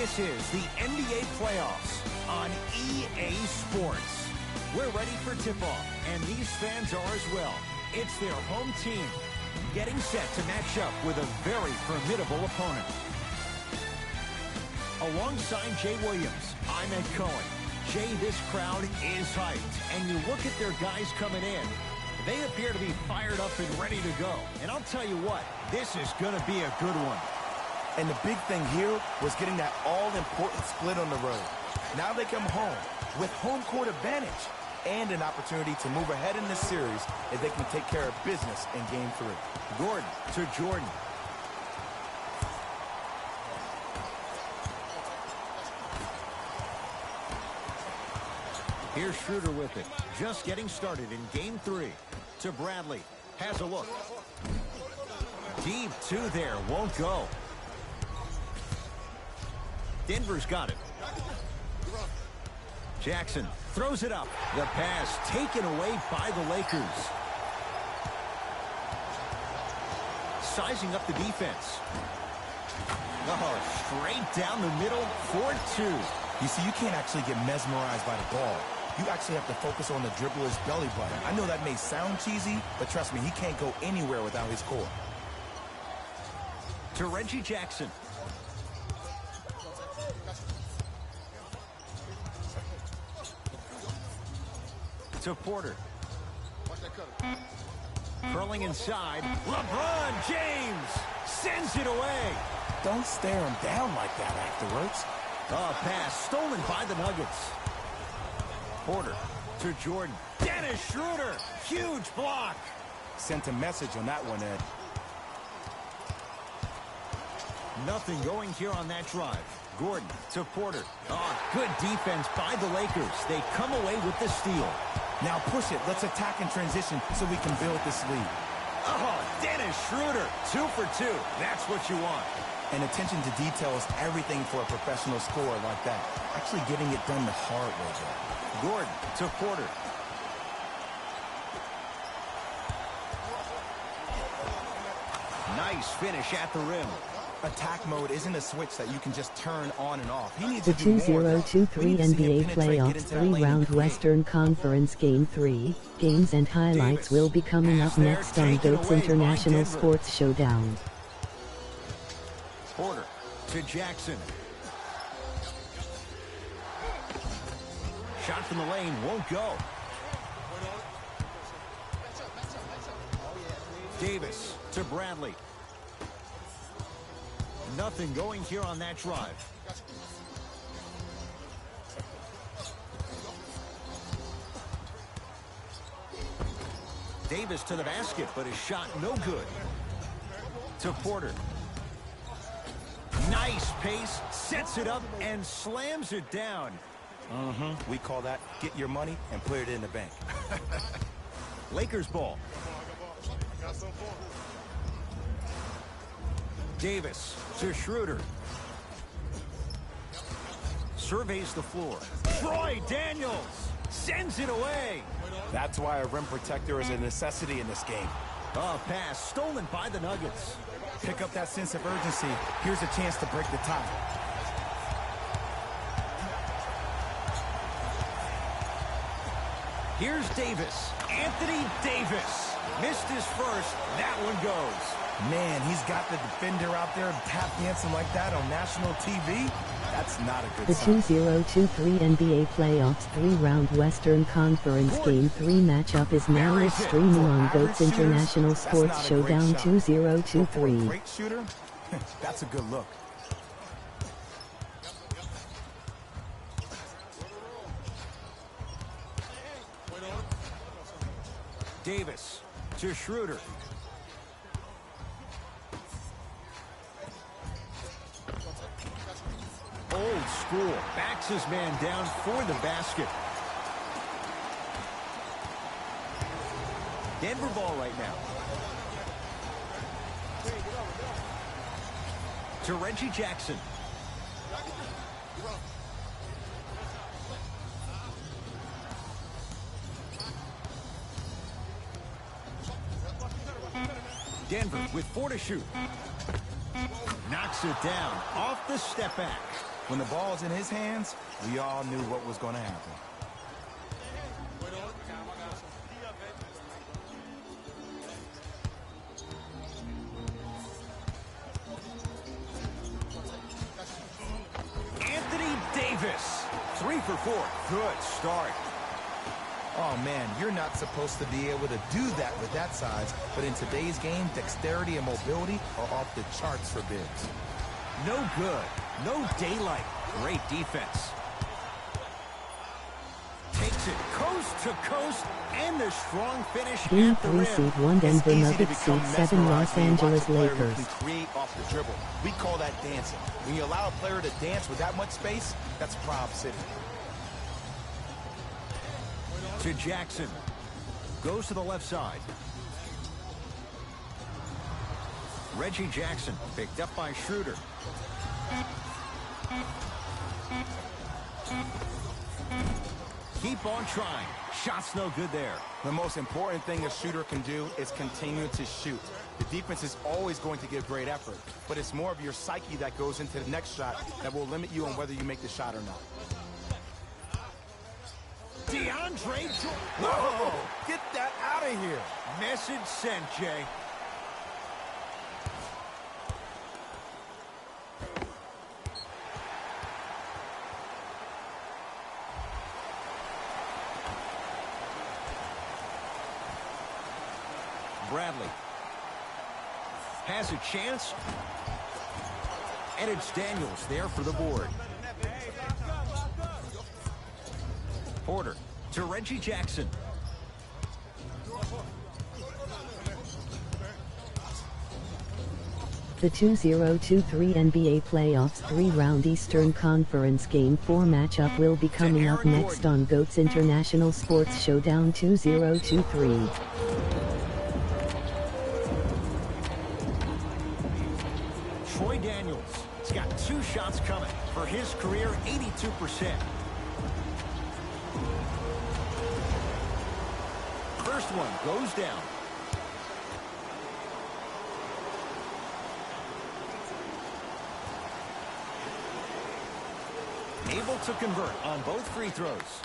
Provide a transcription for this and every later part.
This is the NBA playoffs on EA Sports. We're ready for tip-off, and these fans are as well. It's their home team getting set to match up with a very formidable opponent. Alongside Jay Williams, I'm Ed Cohen. Jay, this crowd is hyped, and you look at their guys coming in. They appear to be fired up and ready to go. And I'll tell you what, this is going to be a good one. And the big thing here was getting that all-important split on the road. Now they come home with home court advantage and an opportunity to move ahead in this series if they can take care of business in Game 3. Gordon to Jordan. Here's Schroeder with it. Just getting started in Game 3. To Bradley. Has a look. Deep two there. Won't go. Denver's got it. Jackson throws it up. The pass taken away by the Lakers. Sizing up the defense. Oh, straight down the middle for two. You see, you can't actually get mesmerized by the ball. You actually have to focus on the dribbler's belly button. I know that may sound cheesy, but trust me, he can't go anywhere without his core. To Reggie Jackson. To Porter. Curling inside. LeBron James sends it away. Don't stare him down like that afterwards. A pass stolen by the Nuggets. Porter to Jordan. Dennis Schroeder. Huge block. Sent a message on that one, Ed. Nothing going here on that drive. Gordon to Porter. Oh, good defense by the Lakers. They come away with the steal. Now push it. Let's attack in transition so we can build this lead. Oh, Dennis Schroeder. 2 for 2. That's what you want. And attention to detail is everything for a professional scorer like that. Actually getting it done the hard way there. Gordon to Porter. Nice finish at the rim. Attack mode isn't a switch that you can just turn on and off. He needs The to do more. 2023 NBA Playoffs 3-round Western Conference Game 3 games and highlights will be coming up next on GOAT's International Sports Showdown. Porter to Jackson. Shot from the lane won't go. Davis to Bradley. Nothing going here on that drive. Davis to the basket, but his shot no good. To Porter. Nice pace, sets it up, and slams it down. We call that get your money and put it in the bank. Lakers ball. Davis to Schroeder. Surveys the floor. Troy Daniels sends it away. That's why a rim protector is a necessity in this game. A pass stolen by the Nuggets. Pick up that sense of urgency. Here's a chance to break the tie. Here's Davis. Anthony Davis. Missed his first. That one goes. Man, he's got the defender out there tap dancing like that on national TV. That's not a good The sign. 2023 NBA Playoffs 3-round Western Conference Game 3 matchup is now streaming on GOAT's International Sports Showdown 2023. Great shooter? That's a good look. Davis to Schroeder. Old school. Backs his man down for the basket. Denver ball right now. To Reggie Jackson. Denver with 4 to shoot. Knocks it down off the step back. When the ball's in his hands, we all knew what was going to happen. Anthony Davis, 3 for 4. Good start. Oh, man, you're not supposed to be able to do that with that size, but in today's game, dexterity and mobility are off the charts for bigs. No good. No daylight. Great defense. Takes it coast to coast, and the strong finish Game at the 3 rim. seed 1 Denver Nuggets seed 7 Los Angeles Lakers. Can create off the dribble. We call that dancing. When you allow a player to dance with that much space, that's Prob City. To Jackson. Goes to the left side. Reggie Jackson picked up by Schroeder. Keep on trying. Shot's no good there. The most important thing a shooter can do is continue to shoot. The defense is always going to give great effort, but it's more of your psyche that goes into the next shot that will limit you on whether you make the shot or not. DeAndre Jordan. Whoa! Get that out of here. Message sent, Jay. Bradley has a chance, and it's Daniels there for the board. Porter to Reggie Jackson. The 2023 NBA Playoffs 3-round Eastern Conference Game 4 matchup will be coming up next on GOAT's International Sports Showdown 2023. Troy Daniels has got 2 shots coming for his career, 82%. First one goes down. Able to convert on both free throws.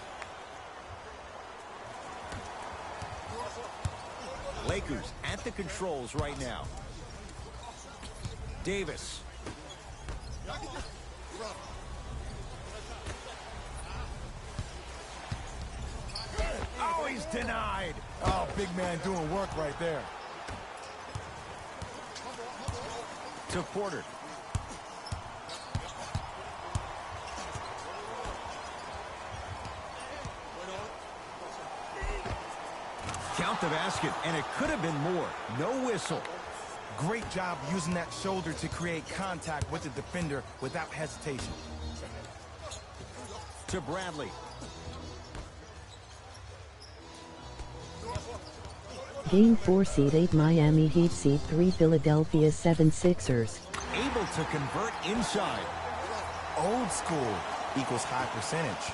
Lakers at the controls right now. Davis. Oh, he's denied. Oh, big man doing work right there. To Porter. Count the basket, and it could have been more. No whistle. Great job using that shoulder to create contact with the defender without hesitation. To Bradley. Game 4 seed 8 Miami Heat seed 3 Philadelphia 76ers. Able to convert inside. Old school equals high percentage.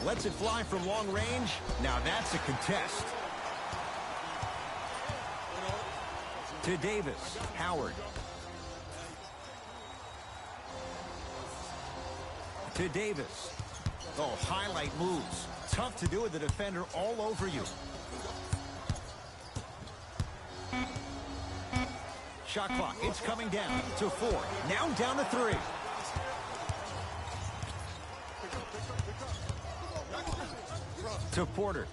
Lets it fly from long range. Now that's a contest. To Davis. Howard. To Davis. Oh, highlight moves. Tough to do with the defender all over you. Shot clock. It's coming down to 4. Now down to 3. To Porter.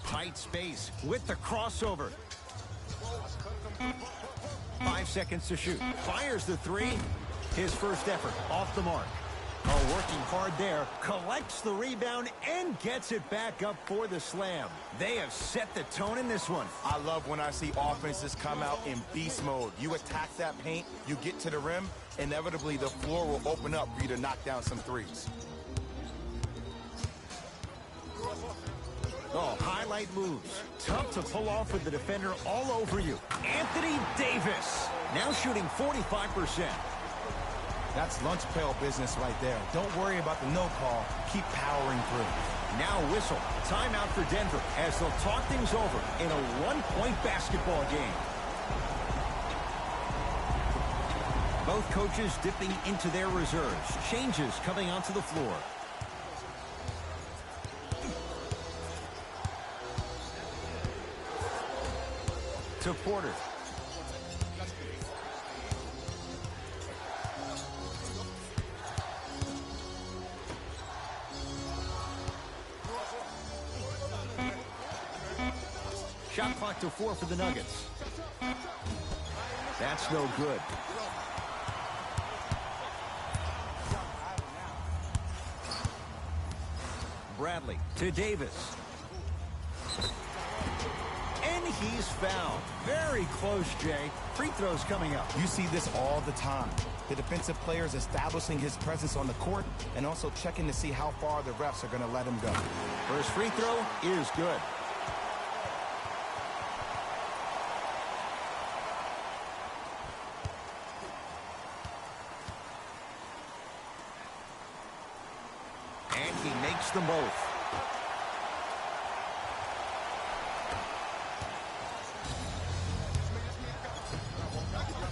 Tight space with the crossover. 5 seconds to shoot. Fires the 3. His first effort off the mark. Oh, working hard there. Collects the rebound and gets it back up for the slam. They have set the tone in this one. I love when I see offenses come out in beast mode. You attack that paint, you get to the rim, inevitably the floor will open up for you to knock down some threes. Oh, highlight moves. Tough to pull off with the defender all over you. Anthony Davis now shooting 45%. That's lunch pail business right there. Don't worry about the no call. Keep powering through. Now whistle. Timeout for Denver as they'll talk things over in a one-point basketball game. Both coaches dipping into their reserves. Changes coming onto the floor. To Porter. Shot clock to 4 for the Nuggets. That's no good. Bradley to Davis. And he's fouled. Very close, Jay. Free throws coming up. You see this all the time. The defensive players establishing his presence on the court and also checking to see how far the refs are going to let him go. First free throw is good. And he makes them both.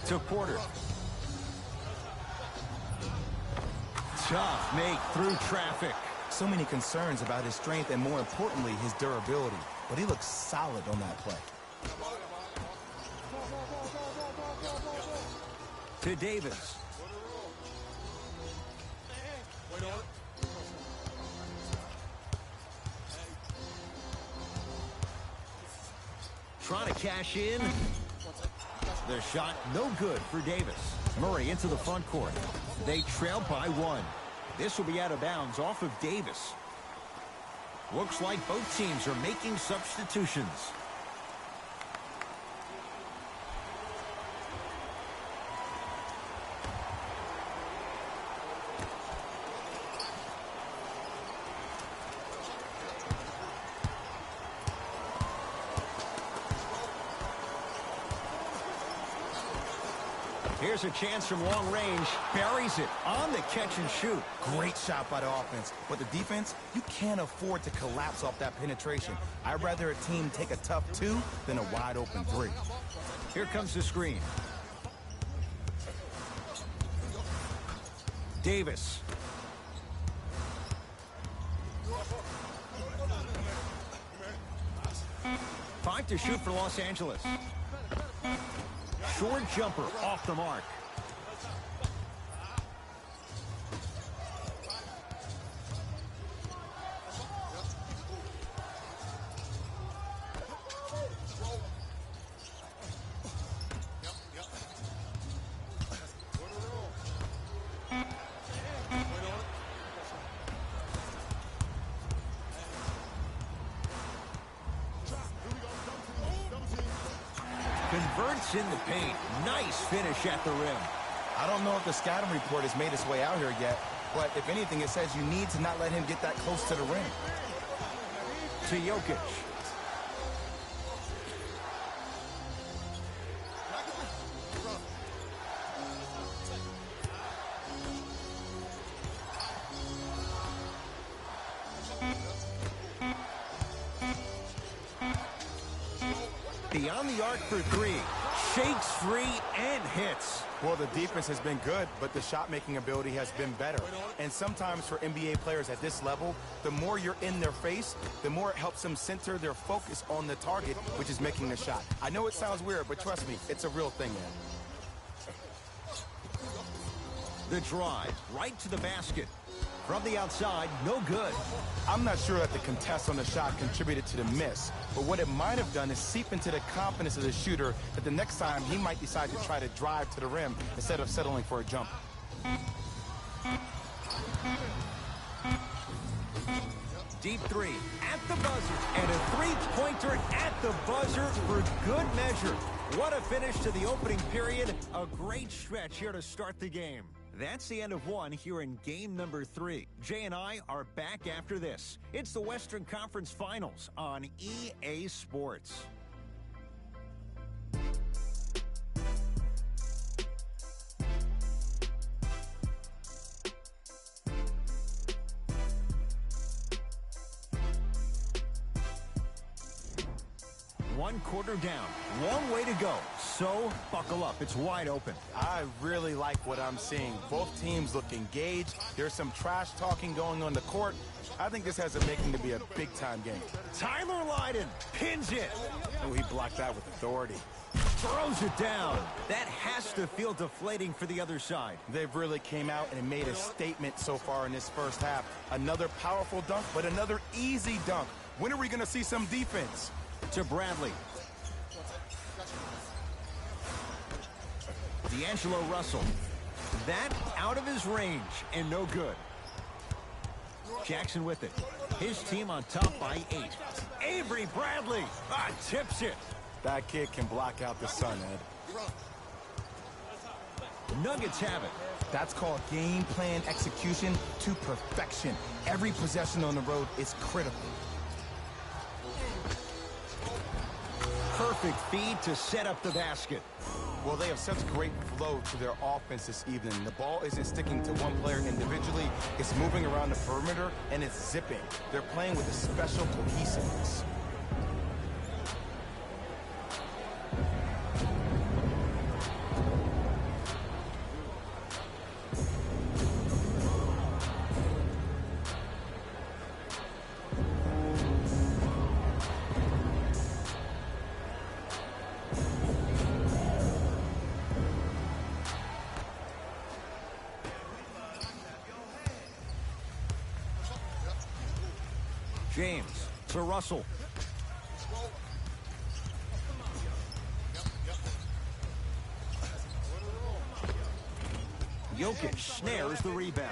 To Porter. Tough make through traffic. So many concerns about his strength and, more importantly, his durability. But he looks solid on that play. To Davis. Trying to cash in. The shot no good for Davis. Murray into the front court. They trail by 1. This will be out of bounds off of Davis. Looks like both teams are making substitutions. Here's a chance from long range. Buries it on the catch and shoot. Great shot by the offense. But the defense, you can't afford to collapse off that penetration. I'd rather a team take a tough 2 than a wide open 3. Here comes the screen. Davis. Five to shoot for Los Angeles. Short jumper off the mark. Converts in the paint. Nice finish at the rim. I don't know if the scouting report has made its way out here yet, but if anything, it says you need to not let him get that close to the rim. To Jokic. Beyond the arc for 3. Shakes free and hits. Well, the defense has been good, but the shot-making ability has been better. And sometimes for NBA players at this level, the more you're in their face, the more it helps them center their focus on the target, which is making the shot. I know it sounds weird, but trust me, it's a real thing, man. The drive right to the basket. From the outside, no good. I'm not sure that the contest on the shot contributed to the miss, but what it might have done is seep into the confidence of the shooter that the next time he might decide to try to drive to the rim instead of settling for a jumper. Deep 3 at the buzzer, and a three-pointer at the buzzer for good measure. What a finish to the opening period. A great stretch here to start the game. That's the end of 1 here in game number 3. Jay and I are back after this. It's the Western Conference Finals on EA Sports. one quarter down. Long way to go. So, buckle up. It's wide open. I really like what I'm seeing. Both teams look engaged. There's some trash talking going on the court. I think this has a making to be a big-time game. Tyler Lydon pins it. Oh, he blocked that with authority. Throws it down. That has to feel deflating for the other side. They've really came out and made a statement so far in this first half. Another powerful dunk, but another easy dunk. When are we going to see some defense? To Bradley. D'Angelo Russell. That out of his range and no good. Jackson with it. His team on top by 8. Avery Bradley tips it. That kid can block out the sun, Ed. Nuggets have it. That's called game plan execution to perfection. Every possession on the road is critical. Perfect feed to set up the basket. Well, they have such great flow to their offense this evening. The ball isn't sticking to one player individually. It's moving around the perimeter, and it's zipping. They're playing with a special cohesiveness. James to Russell. Jokic snares the rebound.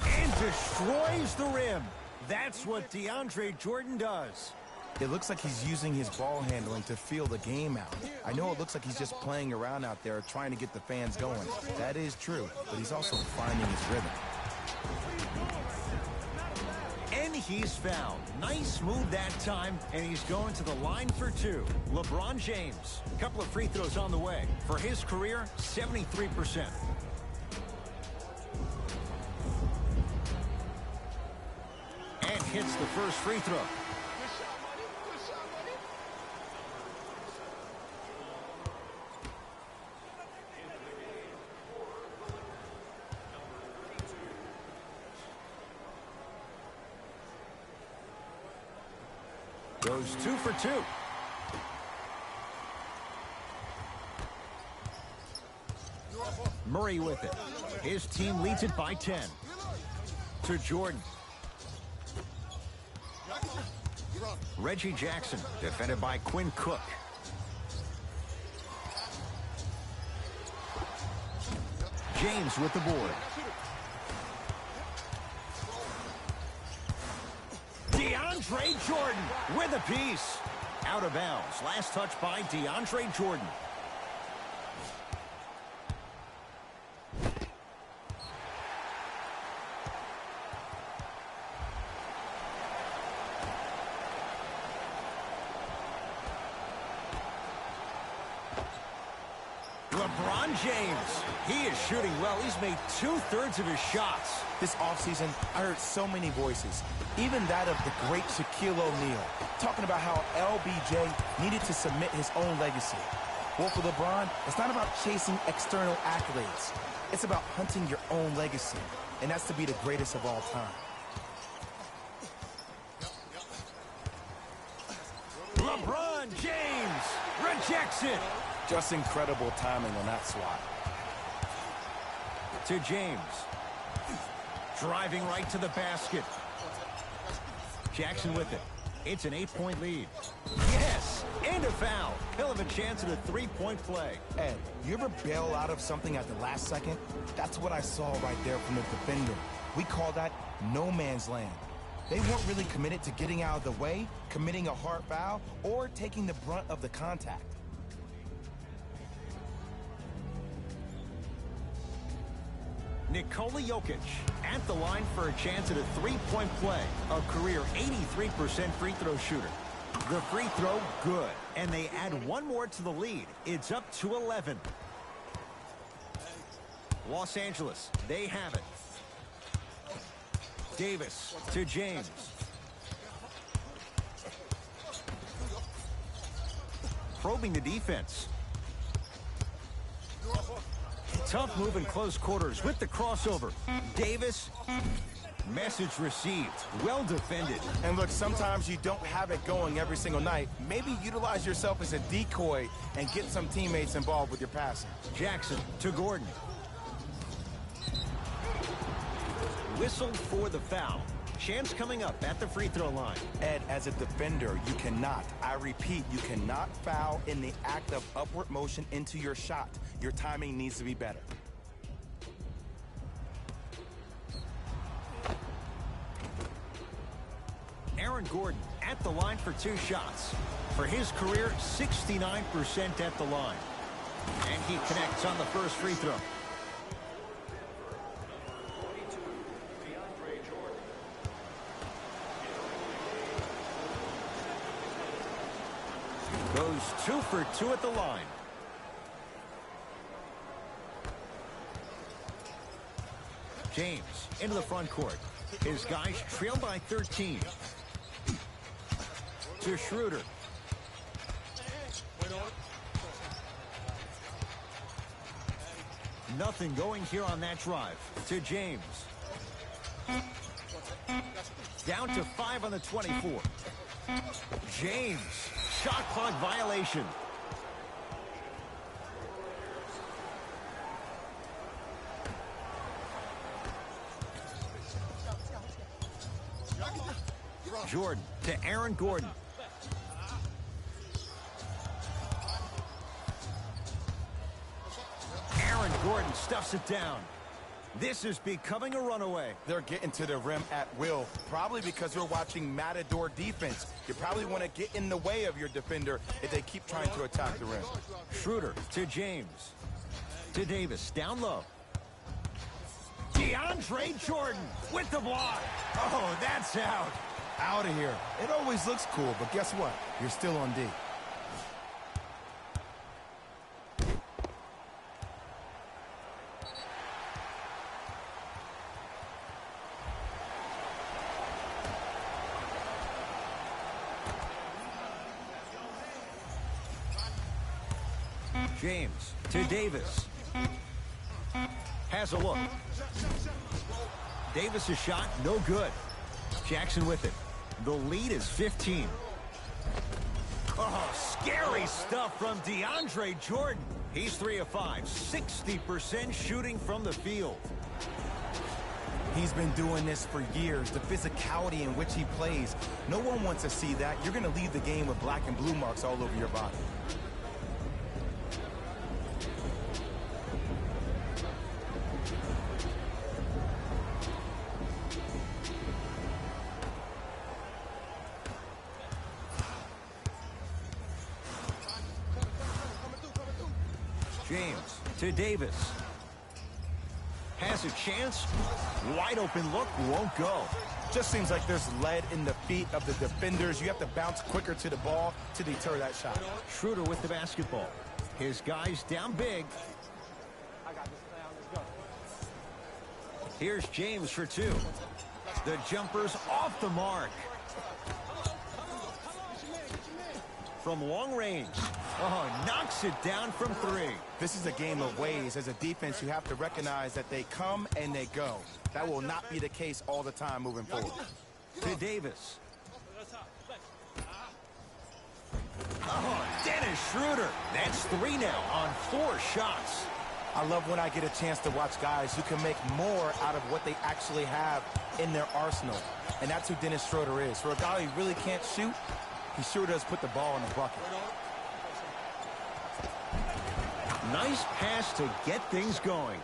And destroys the rim. That's what DeAndre Jordan does. It looks like he's using his ball handling to feel the game out. I know it looks like he's just playing around out there trying to get the fans going. That is true, but he's also finding his rhythm. And he's fouled. Nice move that time, and he's going to the line for 2. LeBron James, a couple of free throws on the way. For his career, 73%. And hits the first free throw. Goes 2 for 2. Murray with it. His team leads it by 10. To Jordan. Reggie Jackson, defended by Quinn Cook. James with the board. DeAndre Jordan with a piece. Out of bounds. Last touch by DeAndre Jordan. LeBron James. He is shooting well. He's made 2/3 of his shots. This offseason, I heard so many voices, even that of the great Shaquille O'Neal, talking about how LBJ needed to submit his own legacy. Well, for LeBron, it's not about chasing external accolades. It's about hunting your own legacy, and that's to be the greatest of all time. LeBron James rejects it. Just incredible timing on that swat. To James. Driving right to the basket. Jackson with it. It's an 8-point lead. Yes, and a foul. He'll have a chance at a 3-point play. Ed, you ever bail out of something at the last second? That's what I saw right there from the defender. We call that no man's land. They weren't really committed to getting out of the way, committing a hard foul, or taking the brunt of the contact. Nikola Jokic at the line for a chance at a 3-point play. A career 83% free throw shooter. The free throw, good. And they add one more to the lead. It's up to 11. Los Angeles, they have it. Davis to James. Probing the defense. Tough move in close quarters with the crossover. Davis. Message received. Well defended. And look, sometimes you don't have it going every single night. Maybe utilize yourself as a decoy and get some teammates involved with your passing. Jackson to Gordon. Whistled for the foul. Chance coming up at the free throw line. Ed, as a defender, you cannot, I repeat, you cannot foul in the act of upward motion into your shot. Your timing needs to be better. Aaron Gordon at the line for 2 shots. For his career, 69% at the line. And he connects on the first free throw. Goes 2 for 2 at the line. James into the front court. His guys trail by 13. To Schroeder. Nothing going here on that drive. To James. Down to 5 on the 24. James. Shot clock violation. Jordan to Aaron Gordon. Aaron Gordon stuffs it down. This is becoming a runaway. They're getting to the rim at will, probably because we're watching Matador defense. You probably want to get in the way of your defender if they keep trying to attack the rim. Schroeder to James. To Davis, down low. DeAndre Jordan with the block. Oh, that's out. Out of here. It always looks cool, but guess what? You're still on D. James to Davis. Has a look. Davis' shot, no good. Jackson with it. The lead is 15. Oh, scary stuff from DeAndre Jordan. He's 3 of 5, 60% shooting from the field. He's been doing this for years. The physicality in which he plays. No one wants to see that. You're going to leave the game with black and blue marks all over your body. James to Davis. Has a chance. Wide open look, won't go. Just seems like there's lead in the feet of the defenders. You have to bounce quicker to the ball to deter that shot. Schroeder with the basketball. His guys down big. Here's James for 2. The jumper's off the mark. From long range. Oh, knocks it down from 3. This is a game of ways. As a defense, you have to recognize that they come and they go. That will not be the case all the time moving forward. To Davis. Oh, Dennis Schroeder. That's 3 now on 4 shots. I love when I get a chance to watch guys who can make more out of what they actually have in their arsenal. And that's who Dennis Schroeder is. For a guy who really can't shoot, he sure does put the ball in the bucket. Nice pass to get things going.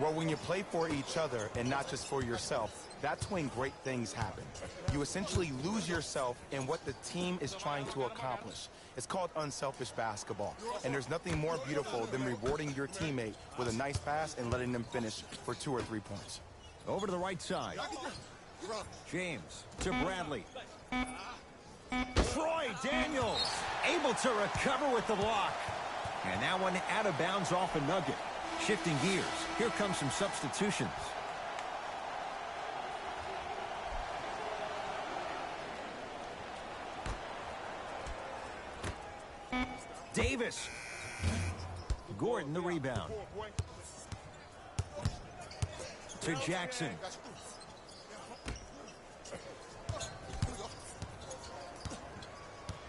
Well, when you play for each other and not just for yourself, that's when great things happen. You essentially lose yourself in what the team is trying to accomplish. It's called unselfish basketball. And there's nothing more beautiful than rewarding your teammate with a nice pass and letting them finish for 2 or 3 points. Over to the right side. James to Bradley. Troy Daniels able to recover with the block. And that one out of bounds off a nugget. Shifting gears. Here comes some substitutions. Davis. Gordon the rebound. To Jackson.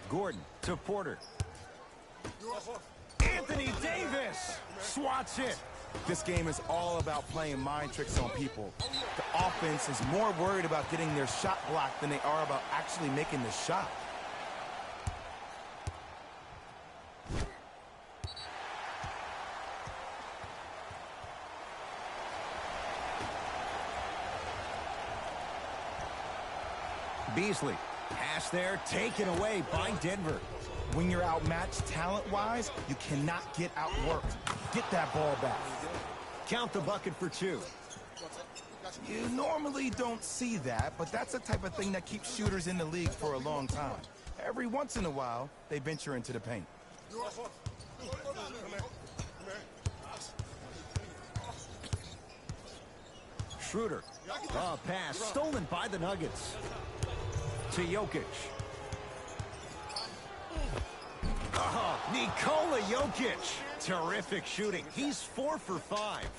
Gordon to Porter. Anthony Davis swats it. This game is all about playing mind tricks on people. The offense is more worried about getting their shot blocked than they are about actually making the shot. Beasley, pass there, taken away by Denver. When you're outmatched talent-wise, you cannot get outworked. Get that ball back. Count the bucket for 2. You normally don't see that, but that's the type of thing that keeps shooters in the league for a long time. Every once in a while, they venture into the paint. Schroeder. A pass stolen by the Nuggets. To Jokic. Nikola Jokic. Terrific shooting. He's 4 for 5.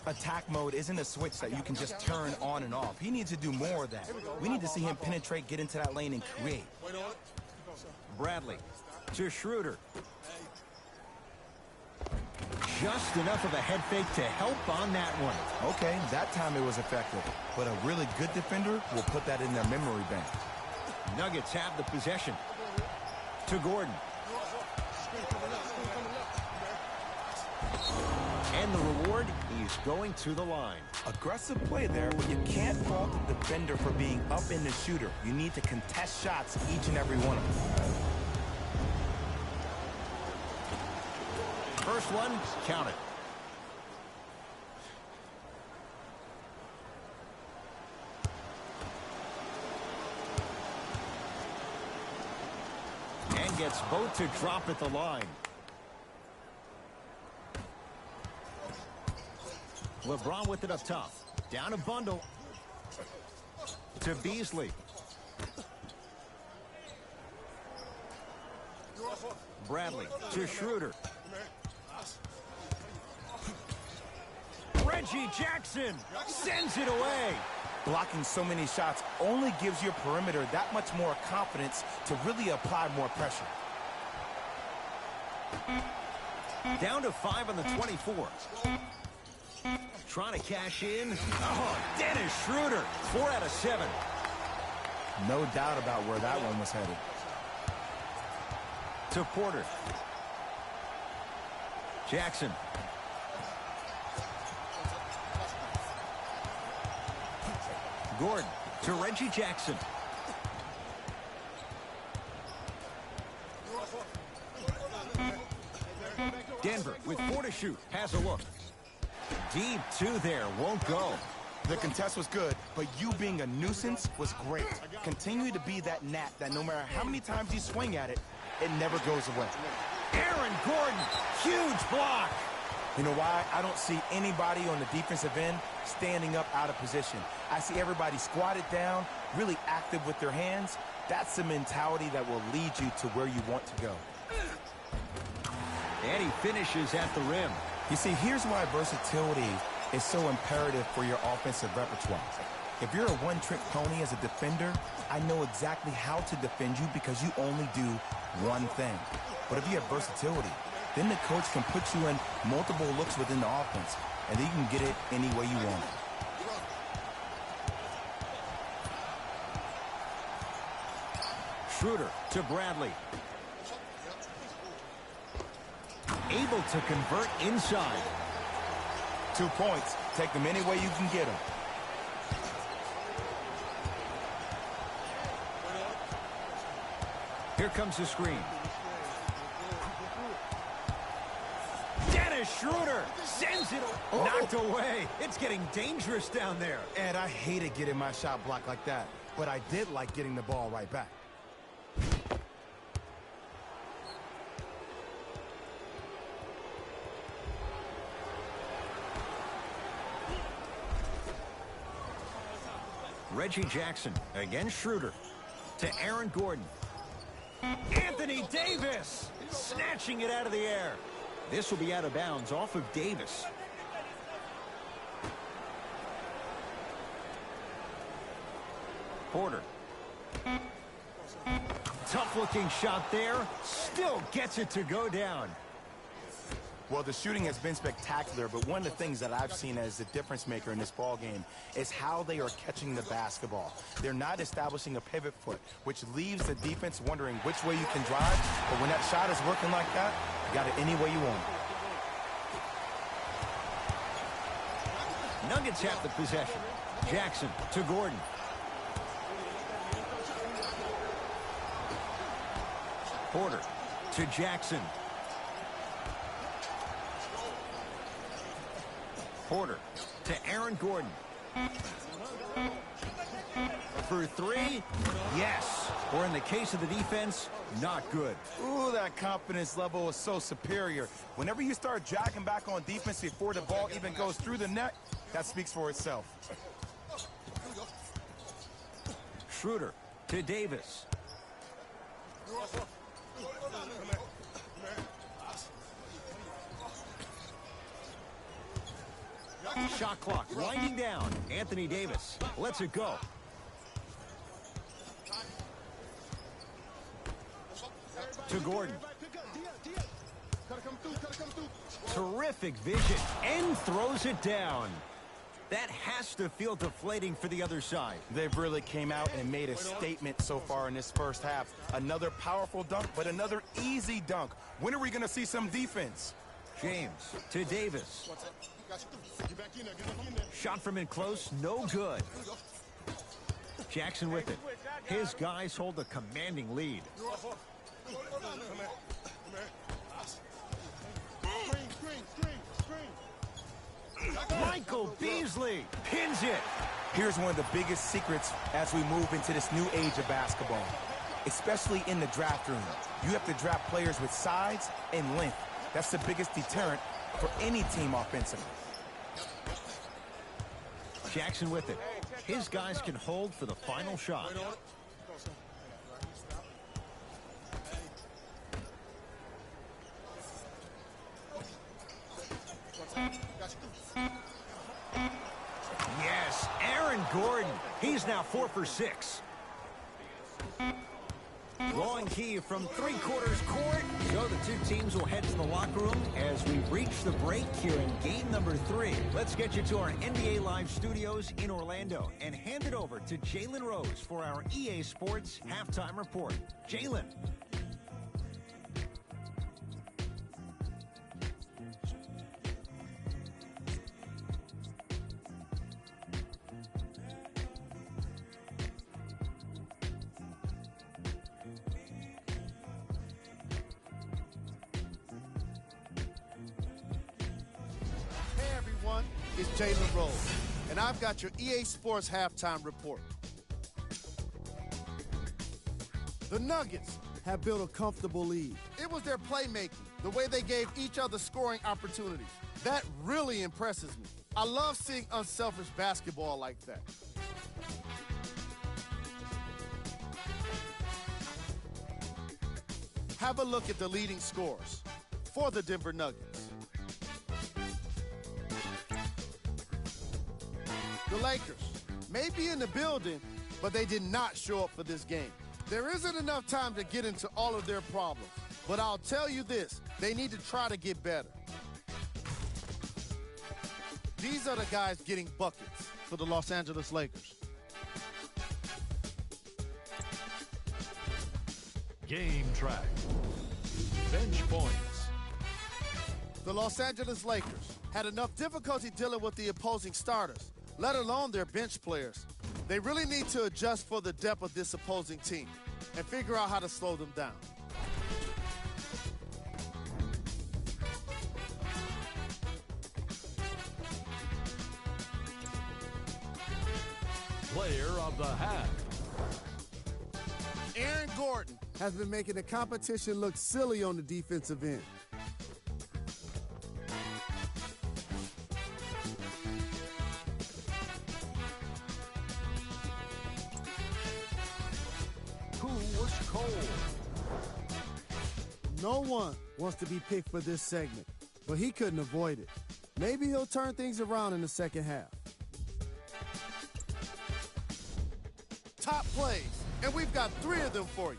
Attack mode isn't a switch that you can just turn on and off. He needs to do more of that. We need to see him penetrate, get into that lane, and create. Bradley to Schroeder. Just enough of a head fake to help on that one. Okay, that time it was effective. But a really good defender will put that in their memory bank. Nuggets have the possession. To Gordon. And the reward, he's going to the line. Aggressive play there, but you can't fault the defender for being up in the shooter. You need to contest shots each and every one of them. First one, count it. And gets both to drop at the line. LeBron with it up top. Down a bundle. To Beasley. Bradley to Schroeder. Reggie Jackson sends it away. Blocking so many shots only gives your perimeter that much more confidence to really apply more pressure. Down to 5 on the 24. Trying to cash in. Oh, Dennis Schroeder. 4 out of 7. No doubt about where that one was headed. To Porter. Jackson. Gordon to Reggie Jackson. Denver with 4 to shoot. Has a look. Deep 2 there. Won't go. The contest was good, but you being a nuisance was great. Continue to be that gnat that no matter how many times you swing at it, it never goes away. Aaron Gordon. Huge block. You know why? I don't see anybody on the defensive end standing up out of position. I see everybody squatted down, really active with their hands. That's the mentality that will lead you to where you want to go. And he finishes at the rim. You see, here's why versatility is so imperative for your offensive repertoire. If you're a one-trick pony as a defender, I know exactly how to defend you because you only do one thing. But if you have versatility, then the coach can put you in multiple looks within the offense, and then you can get it any way you want it. Schroeder to Bradley. Able to convert inside. 2 points. Take them any way you can get them. Here comes the screen. Dennis Schroeder sends it knocked away. It's getting dangerous down there. And I hated getting my shot blocked like that, but I did like getting the ball right back. Reggie Jackson against Schroeder to Aaron Gordon. Anthony Davis snatching it out of the air. This will be out of bounds off of Davis. Porter. Tough-looking shot there. Still gets it to go down. Well, the shooting has been spectacular, but one of the things that I've seen as the difference maker in this ball game is how they are catching the basketball. They're not establishing a pivot foot, which leaves the defense wondering which way you can drive. But when that shot is working like that, you got it any way you want. Nuggets have the possession. Jackson to Gordon. Porter to Jackson. Porter to Aaron Gordon. For three, yes. Or in the case of the defense, not good. Ooh, that confidence level is so superior. Whenever you start jacking back on defense before the ball even goes through the net, that speaks for itself. Schroeder to Davis. Shot clock winding down. Anthony Davis lets it go. To Gordon. Terrific vision and throws it down. That has to feel deflating for the other side. They've really came out and made a statement so far in this first half. Another powerful dunk, but another easy dunk. When are we going to see some defense? James to Davis. Shot from in close, no good. Jackson with it. His guys hold a commanding lead. Michael Beasley pins it. Here's one of the biggest secrets as we move into this new age of basketball, especially in the draft room. You have to draft players with size and length. That's the biggest deterrent for any team offensively. Jackson with it. His guys can hold for the final shot. Yes, Aaron Gordon. He's now 4 for 6. Drawing key from three-quarters court. So the two teams will head to the locker room as we reach the break here in game number 3. Let's get you to our NBA Live studios in Orlando and hand it over to Jalen Rose for our EA Sports halftime report. Jalen. It's Jalen Rose, and I've got your EA Sports halftime report. The Nuggets have built a comfortable lead. It was their playmaking, the way they gave each other scoring opportunities. That really impresses me. I love seeing unselfish basketball like that. Have a look at the leading scorers for the Denver Nuggets. The Lakers may be in the building, but they did not show up for this game. There isn't enough time to get into all of their problems, but I'll tell you this, they need to try to get better. These are the guys getting buckets for the Los Angeles Lakers. Game track. Bench points. The Los Angeles Lakers had enough difficulty dealing with the opposing starters, let alone their bench players. They really need to adjust for the depth of this opposing team and figure out how to slow them down. Player of the half. Aaron Gordon has been making the competition look silly on the defensive end. Who was cold? No one wants to be picked for this segment, but he couldn't avoid it. Maybe he'll turn things around in the second half. Top plays, and we've got 3 of them for you.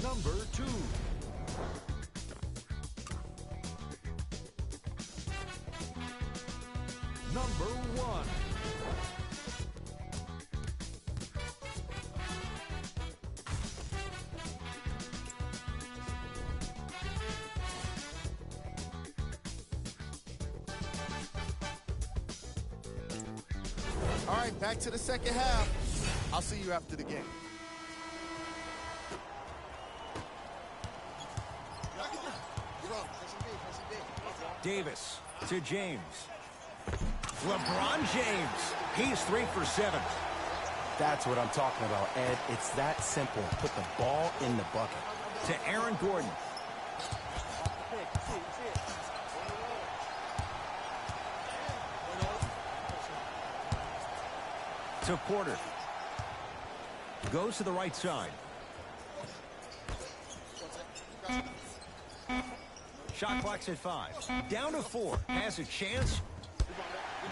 Number 2. Number 1. All right, back to the second half. I'll see you after the game. Davis to James. LeBron James. He's 3 for 7. That's what I'm talking about, Ed. It's that simple. Put the ball in the bucket. To Aaron Gordon. To Porter. Goes to the right side. Shot clock's at 5. Down to 4. Has a chance.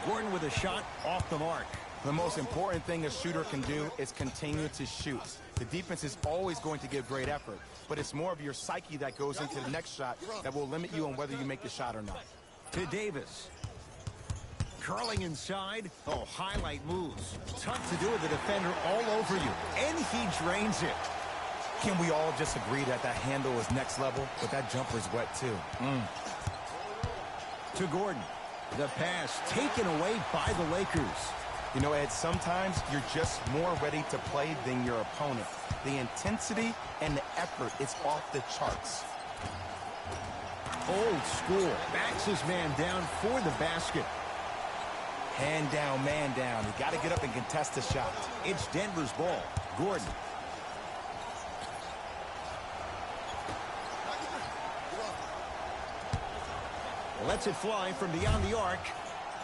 Gordon with a shot off the mark. The most important thing a shooter can do is continue to shoot. The defense is always going to give great effort, but it's more of your psyche that goes into the next shot that will limit you on whether you make the shot or not. To Davis. Curling inside. Oh, highlight moves. Tough to do with the defender all over you. And he drains it. Can we all just agree that that handle is next level, but that jumper's wet too? To Gordon. The pass taken away by the Lakers. You know, Ed, sometimes you're just more ready to play than your opponent. The intensity and the effort is off the charts. Old school. Backs his man down for the basket. Hand down, man down. You got to get up and contest the shot. It's Denver's ball. Gordon. Lets it fly from beyond the arc.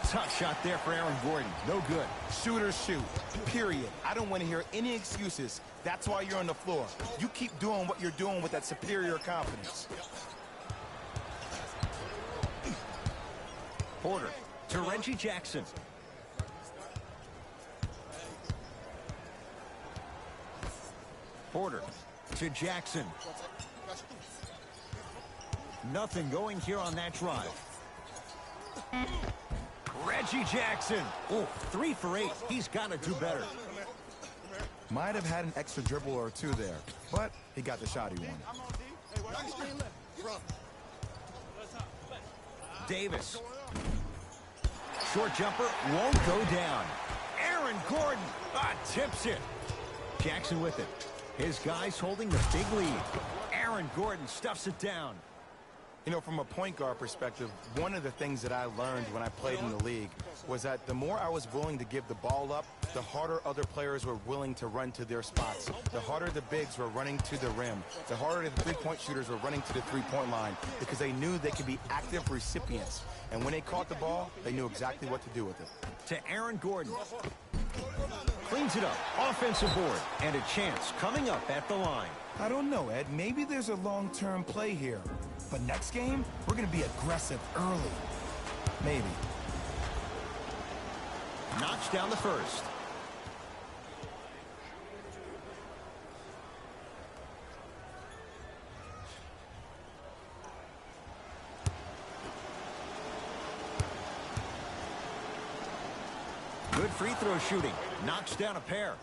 Tough shot there for Aaron Gordon. No good. Shooters shoot, period. I don't want to hear any excuses. That's why you're on the floor. You keep doing what you're doing with that superior confidence. Porter to Reggie Jackson. Porter to Jackson. Nothing going here on that drive. Reggie Jackson. Oh, 3 for 8. He's got to do better. Might have had an extra dribble or 2 there, but he got the shot he wanted. Davis. Short jumper won't go down. Aaron Gordon tips it. Jackson with it. His guys holding the big lead. Aaron Gordon stuffs it down. You know, from a point guard perspective, one of the things that I learned when I played in the league was that the more I was willing to give the ball up, the harder other players were willing to run to their spots. The harder the bigs were running to the rim. The harder the three-point shooters were running to the three-point line because they knew they could be active recipients. And when they caught the ball, they knew exactly what to do with it. To Aaron Gordon. Cleans it up. Offensive board. And a chance coming up at the line. I don't know, Ed. Maybe there's a long-term play here. But next game, we're going to be aggressive early. Maybe. Knocks down the first. Good free throw shooting. Knocks down a pair.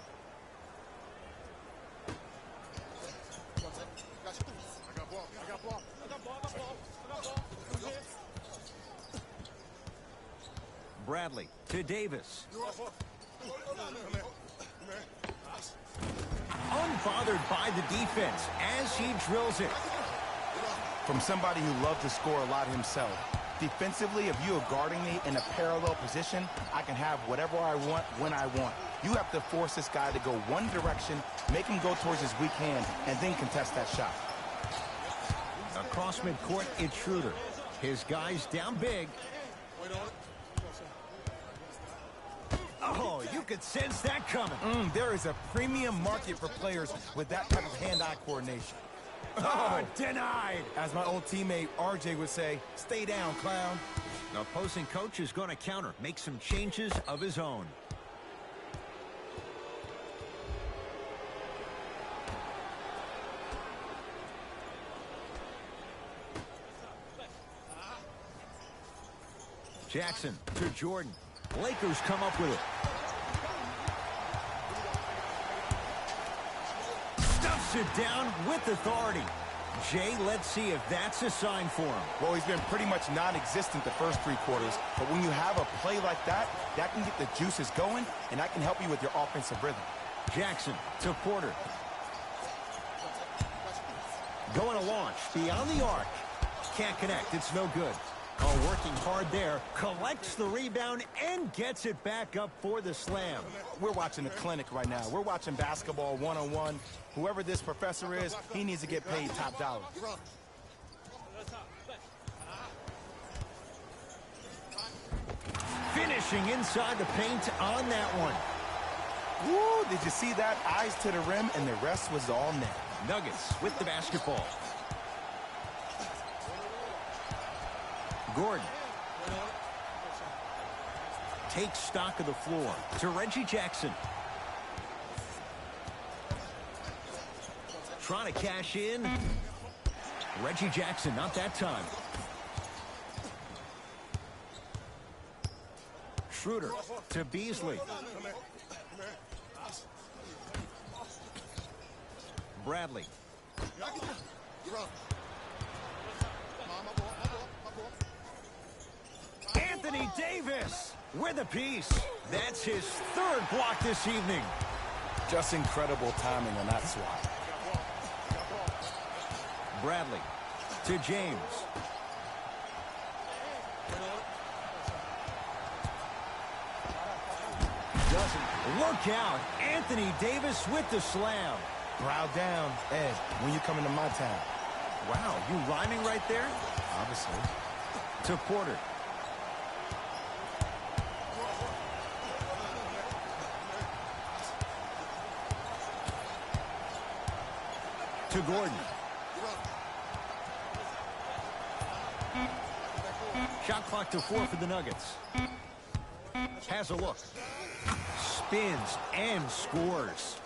Bradley to Davis. Unbothered by the defense as he drills it. From somebody who loved to score a lot himself, defensively, if you are guarding me in a parallel position, I can have whatever I want when I want. You have to force this guy to go one direction, make him go towards his weak hand, and then contest that shot. Across midcourt, it's Schroeder. His guys down big. Oh, Oh, you could sense that coming. There is a premium market for players with that type of hand-eye coordination. Oh, denied. As my old teammate RJ would say, stay down, clown. The opposing coach is going to counter, make some changes of his own. Jackson to Jordan. Lakers come up with it. Stuffs it down with authority. Jay, let's see if that's a sign for him. Well, he's been pretty much non-existent the first 3 quarters, but when you have a play like that, that can get the juices going, and that can help you with your offensive rhythm. Jackson to Porter. Going to launch beyond the arc. Can't connect. It's no good. Oh, working hard there. Collects the rebound and gets it back up for the slam. We're watching a clinic right now. We're watching basketball one-on-one. Whoever this professor is, he needs to get paid top dollar. Finishing inside the paint on that one. Woo, did you see that? Eyes to the rim, and the rest was all net. Nuggets with the basketball. Gordon takes stock of the floor to Reggie Jackson. Trying to cash in. Reggie Jackson, not that time. Schroeder to Beasley. Bradley. Anthony Davis with a piece. That's his 3rd block this evening. Just incredible timing on that swat. Bradley to James. Doesn't work out. Anthony Davis with the slam. Brow down, Ed, when you come into my town. Wow, you rhyming right there? Obviously. To Porter. To Gordon. Shot clock to 4 for the Nuggets. Has a look. Spins and scores.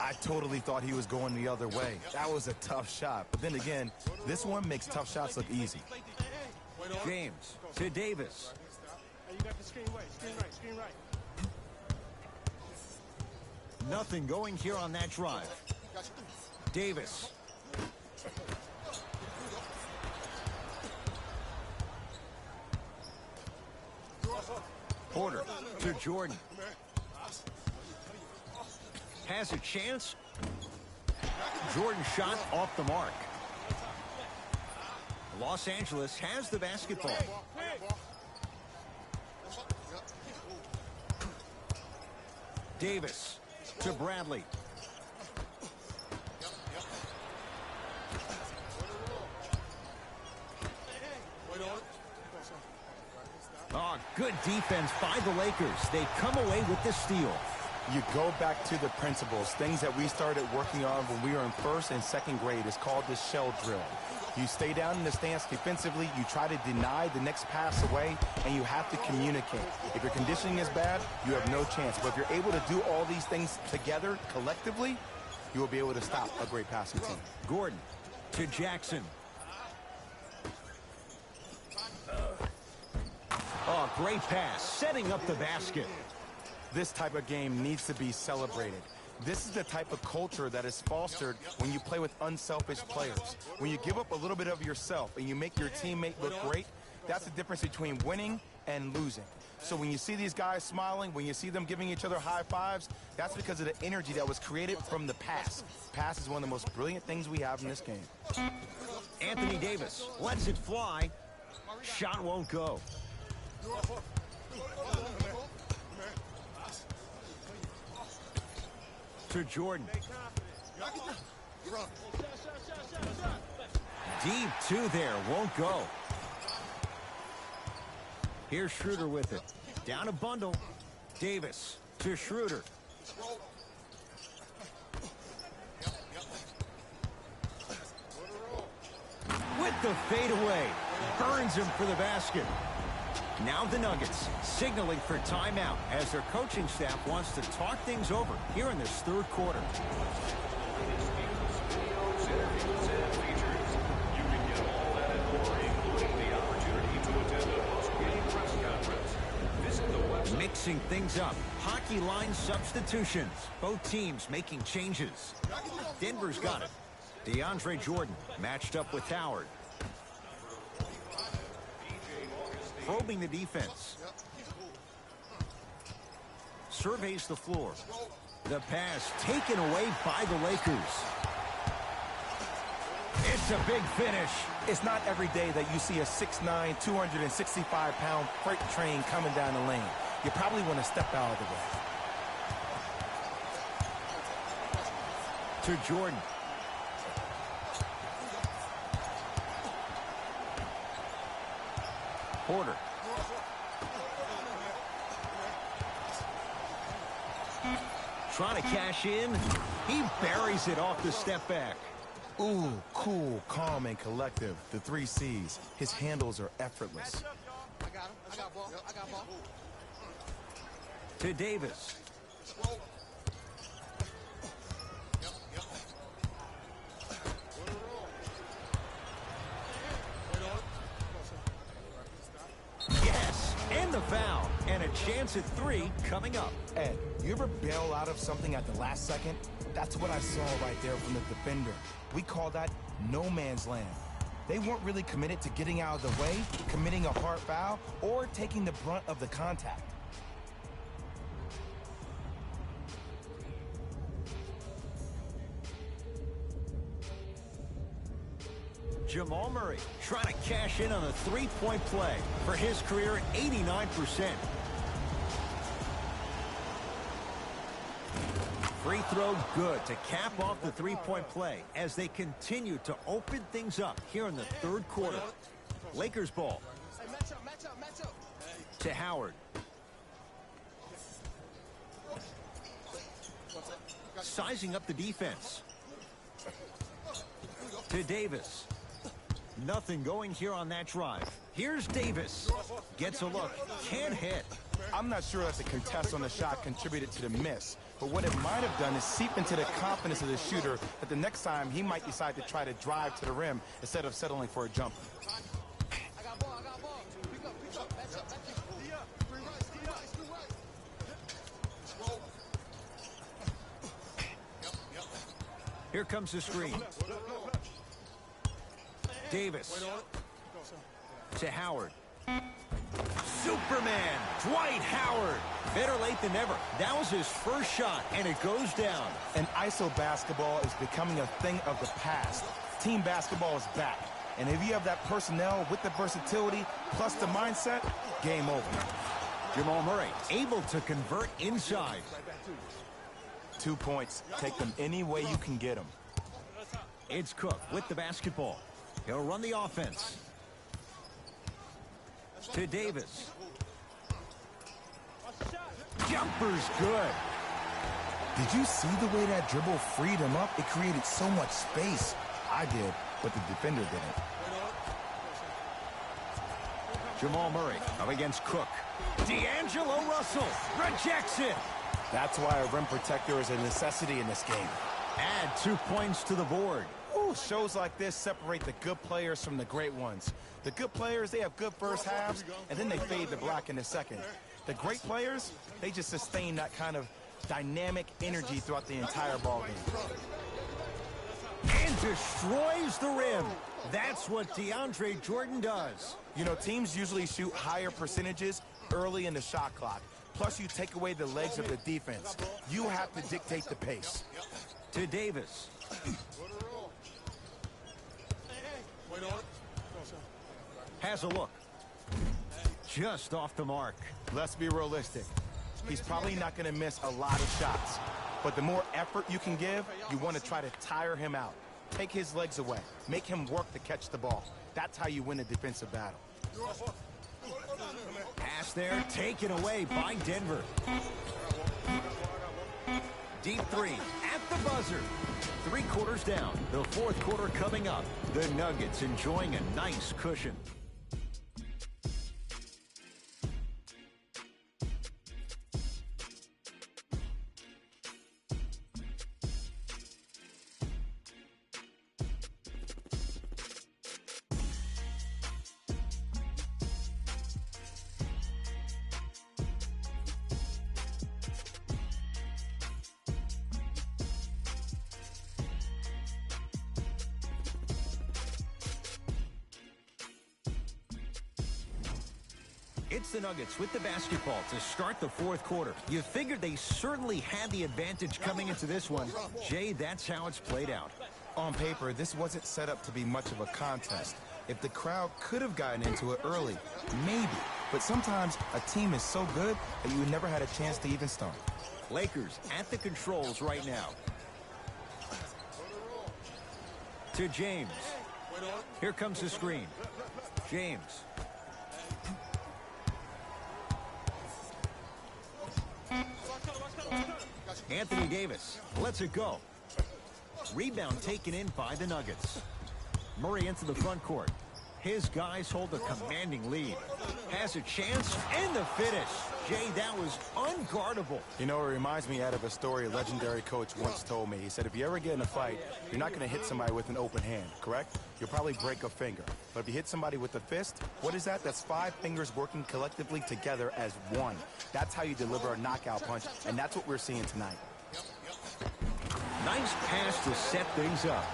I totally thought he was going the other way. That was a tough shot. But then again, this one makes tough shots look easy. James to Davis. Nothing going here on that drive. Davis. Porter to Jordan. Has a chance. Jordan shot off the mark. Los Angeles has the basketball. Davis to Bradley. Oh, good defense by the Lakers. They come away with the steal. You go back to the principles, things that we started working on when we were in 1st and 2nd grade. It's called the shell drill. You stay down in the stance defensively, you try to deny the next pass away, and you have to communicate. If your conditioning is bad, you have no chance. But if you're able to do all these things together, collectively, you will be able to stop a great passing team. Gordon to Jackson. Oh, great pass, setting up the basket. This type of game needs to be celebrated. This is the type of culture that is fostered when you play with unselfish players. When you give up a little bit of yourself and you make your teammate look great, that's the difference between winning and losing. So when you see these guys smiling, when you see them giving each other high fives, that's because of the energy that was created from the pass. Pass is one of the most brilliant things we have in this game. Anthony Davis lets it fly. Shot won't go. To Jordan. Deep 2 there, won't go. Here's Schroeder with it. Down a bundle. Davis to Schroeder. With the fadeaway. Burns him for the basket. Now the Nuggets signaling for timeout as their coaching staff wants to talk things over here in this third quarter. Mixing things up. Hockey line substitutions. Both teams making changes. Denver's got it. DeAndre Jordan matched up with Howard. Probing the defense. Surveys the floor. The pass taken away by the Lakers. It's a big finish. It's not every day that you see a 6'9", 265-pound freight train coming down the lane. You probably want to step out of the way. To Jordan. Porter. Trying to cash in. He buries it off the step back. Ooh, cool, calm, and collective. The 3 C's. His handles are effortless. I got him. I got ball. I got ball. To Davis. Yes, and the foul. And a chance at 3 coming up. Ed, you ever bail out of something at the last second? That's what I saw right there from the defender. We call that no man's land. They weren't really committed to getting out of the way, committing a hard foul, or taking the brunt of the contact. Jamal Murray trying to cash in on a three-point play for his career at 89%. Free throw good to cap off the three-point play as they continue to open things up here in the third quarter. Lakers ball. Match up. To Howard. Sizing up the defense. To Davis. Nothing going here on that drive. Here's Davis. Gets a look. Can't hit. I'm not sure that the contest on the shot contributed to the miss, but what it might have done is seep into the confidence of the shooter that the next time he might decide to try to drive to the rim instead of settling for a jumper. I got ball. Pick up. Match up. Three right. Here comes the screen. Davis. To Howard. Superman, Dwight Howard. Better late than never. That was his first shot, and it goes down. And ISO basketball is becoming a thing of the past. Team basketball is back. And if you have that personnel with the versatility plus the mindset, game over. Jamal Murray able to convert inside. 2 points. Take them any way you can get them. It's Cook with the basketball. He'll run the offense. To Davis. Jumper's good. Did you see the way that dribble freed him up? It created so much space. I did, but the defender didn't. Jamal Murray up against Cook. D'Angelo Russell rejects it. That's why a rim protector is a necessity in this game. Add 2 points to the board. Ooh, shows like this separate the good players from the great ones. The good players, they have good first halves, and then they fade to black in the second. The great players, they just sustain that kind of dynamic energy throughout the entire ballgame. And destroys the rim. That's what DeAndre Jordan does. You know, teams usually shoot higher percentages early in the shot clock. Plus, you take away the legs of the defense. You have to dictate the pace. To Davis. Has a look. Just off the mark. Let's be realistic. He's probably not going to miss a lot of shots. But the more effort you can give, you want to try to tire him out. Take his legs away. Make him work to catch the ball. That's how you win a defensive battle. Pass there, taken away by Denver. Deep three at the buzzer. 3 quarters down. The 4th quarter coming up. The Nuggets enjoying a nice cushion. It's the Nuggets with the basketball to start the 4th quarter. You figured they certainly had the advantage coming into this one. Jay, that's how it's played out. On paper, this wasn't set up to be much of a contest. If the crowd could have gotten into it early, maybe. But sometimes a team is so good that you never had a chance to even start. Lakers at the controls right now. To James. Here comes the screen. James. Anthony Davis lets it go. Rebound taken in by the Nuggets. Murray into the front court. His guys hold a commanding lead. Has a chance and the finish. Jay, that was unguardable. You know, it reminds me out of a story a legendary coach once told me. He said, if you ever get in a fight, you're not going to hit somebody with an open hand, correct? You'll probably break a finger. But if you hit somebody with a fist, what is that? That's 5 fingers working collectively together as one. That's how you deliver a knockout punch, and that's what we're seeing tonight. Nice pass to set things up.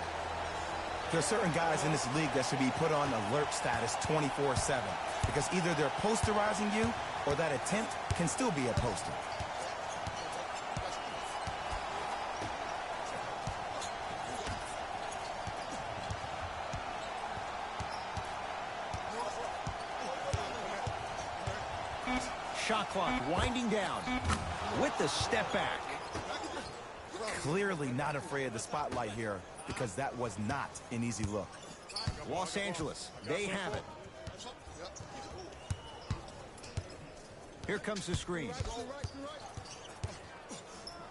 There are certain guys in this league that should be put on alert status 24/7 because either they're posterizing you or that attempt can still be a poster. Shot clock winding down with the step back. Clearly not afraid of the spotlight here because that was not an easy look. Los Angeles, they have it. Here comes the screen.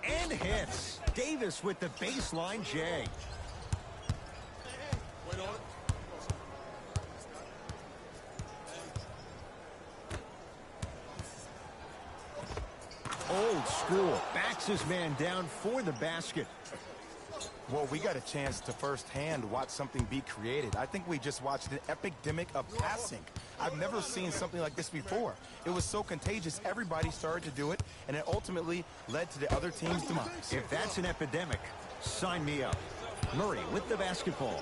And hits. Davis with the baseline J. Old school. Backs his man down for the basket. Well, we got a chance to firsthand watch something be created. I think we just watched an epidemic of passing. I've never seen something like this before. It was so contagious, everybody started to do it, and it ultimately led to the other team's demise. If that's an epidemic, sign me up. Murray with the basketball.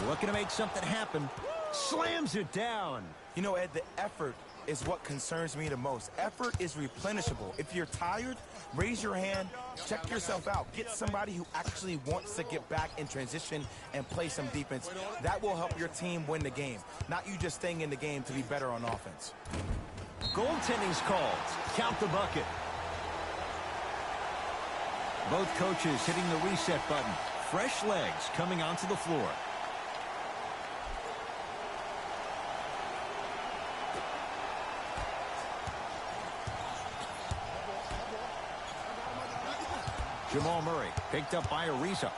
Looking to make something happen. Slams it down. You know, Ed, the effort is what concerns me the most. Effort is replenishable. If you're tired, raise your hand, check yourself out. Get somebody who actually wants to get back in transition and play some defense. That will help your team win the game, not you just staying in the game to be better on offense. Goaltending's called. Count the bucket. Both coaches hitting the reset button. Fresh legs coming onto the floor. Jamal Murray picked up by Ariza.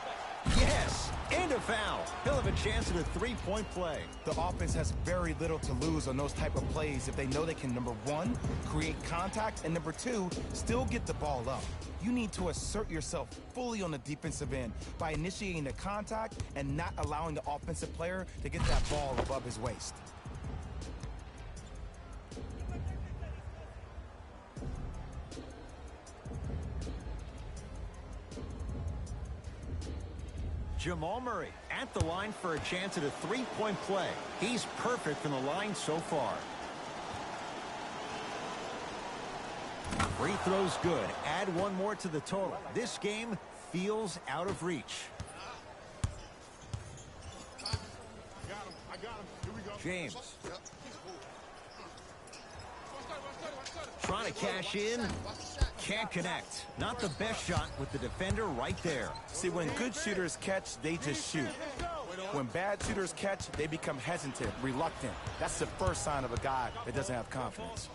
Yes, and a foul. He'll have a chance at a 3-point play. The offense has very little to lose on those type of plays if they know they can, number 1, create contact, and number 2, still get the ball up. You need to assert yourself fully on the defensive end by initiating the contact and not allowing the offensive player to get that ball above his waist. Jamal Murray at the line for a chance at a 3-point play. He's perfect from the line so far. Free throw's good. Add one more to the total. This game feels out of reach. James. Trying to cash in. Can't connect. Not the best shot with the defender right there. See, when good shooters catch, they just shoot. When bad shooters catch, they become hesitant, reluctant. That's the first sign of a guy that doesn't have confidence.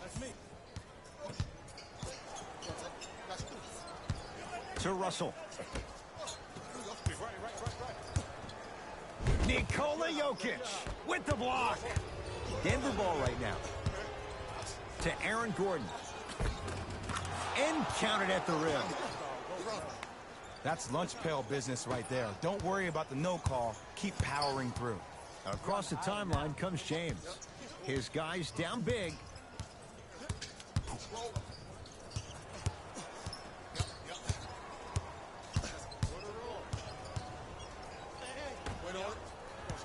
To Russell. Nikola Jokic with the block. Denver ball right now. To Aaron Gordon. And counted at the rim. That's lunch pail business right there. Don't worry about the no call. Keep powering through. Across the timeline comes James. His guys down big.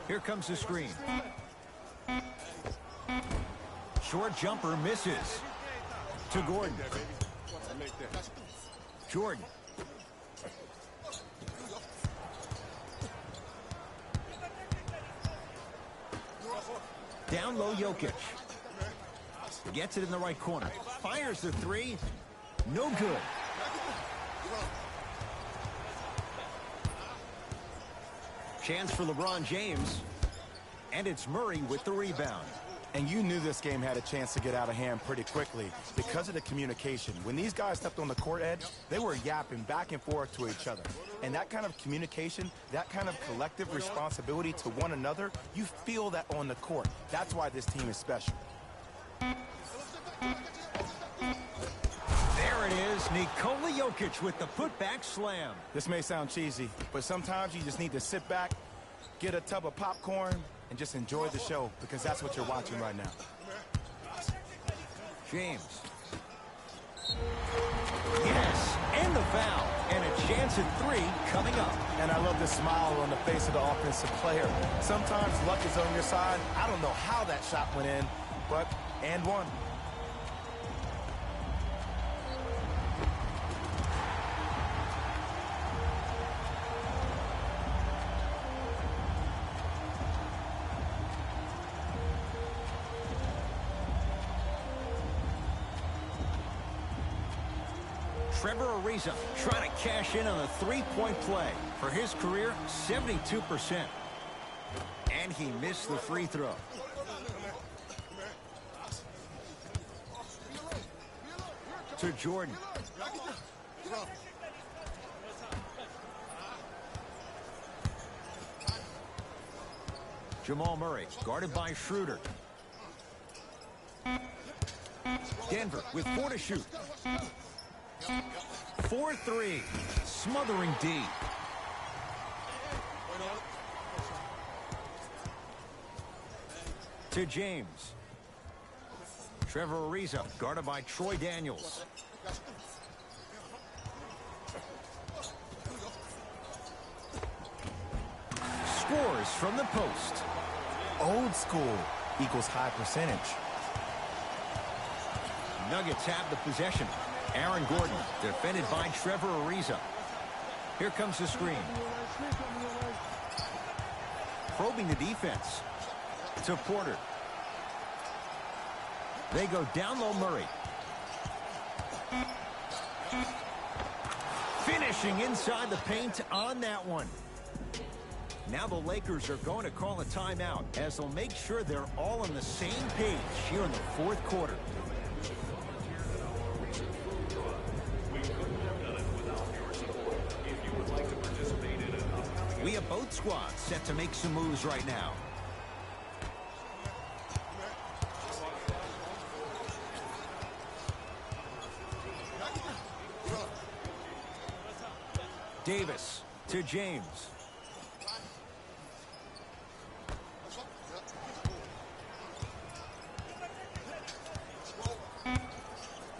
Here comes the screen. Short jumper misses. To Gordon. Jordan. Down low Jokic. Gets it in the right corner. Fires the three. No good. Chance for LeBron James. And it's Murray with the rebound. And you knew this game had a chance to get out of hand pretty quickly because of the communication. When these guys stepped on the court edge, they were yapping back and forth to each other. And that kind of communication, that kind of collective responsibility to one another, you feel that on the court. That's why this team is special. There it is, Nikola Jokic with the putback slam. This may sound cheesy, but sometimes you just need to sit back, get a tub of popcorn, and just enjoy the show, because that's what you're watching right now. James. Yes, and the foul. And a chance at three coming up. And I love the smile on the face of the offensive player. Sometimes luck is on your side. I don't know how that shot went in, but and one. Trevor Ariza trying to cash in on a three-point play. For his career, 72%. And he missed the free throw. To Jordan. Jamal Murray, guarded by Schroeder. Denver with 4 to shoot. 4-3, smothering D. To James. Trevor Ariza, guarded by Troy Daniels. Scores from the post. Old school equals high percentage. Nuggets have the possession. Aaron Gordon, defended by Trevor Ariza. Here comes the screen. Probing the defense. To Porter. They go down low Murray. Finishing inside the paint on that one. Now the Lakers are going to call a timeout as they'll make sure they're all on the same page here in the fourth quarter. We have both squads set to make some moves right now. Davis to James.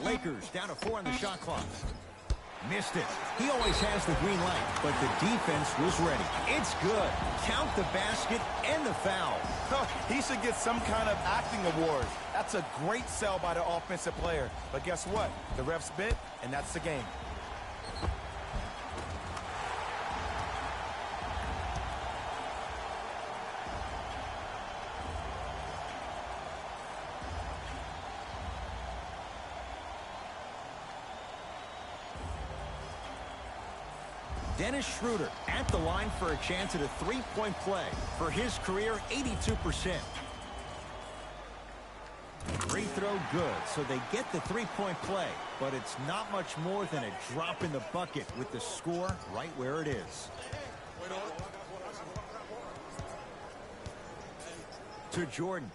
Lakers down to 4 on the shot clock. Missed it. He always has the green light, but the defense was ready. It's good. Count the basket and the foul. He should get some kind of acting award. That's a great sell by the offensive player. But guess what? The refs bit, and that's the game. Dennis Schroeder at the line for a chance at a three-point play. For his career, 82%. Free throw good, so they get the three-point play. But it's not much more than a drop in the bucket with the score right where it is. To Jordan.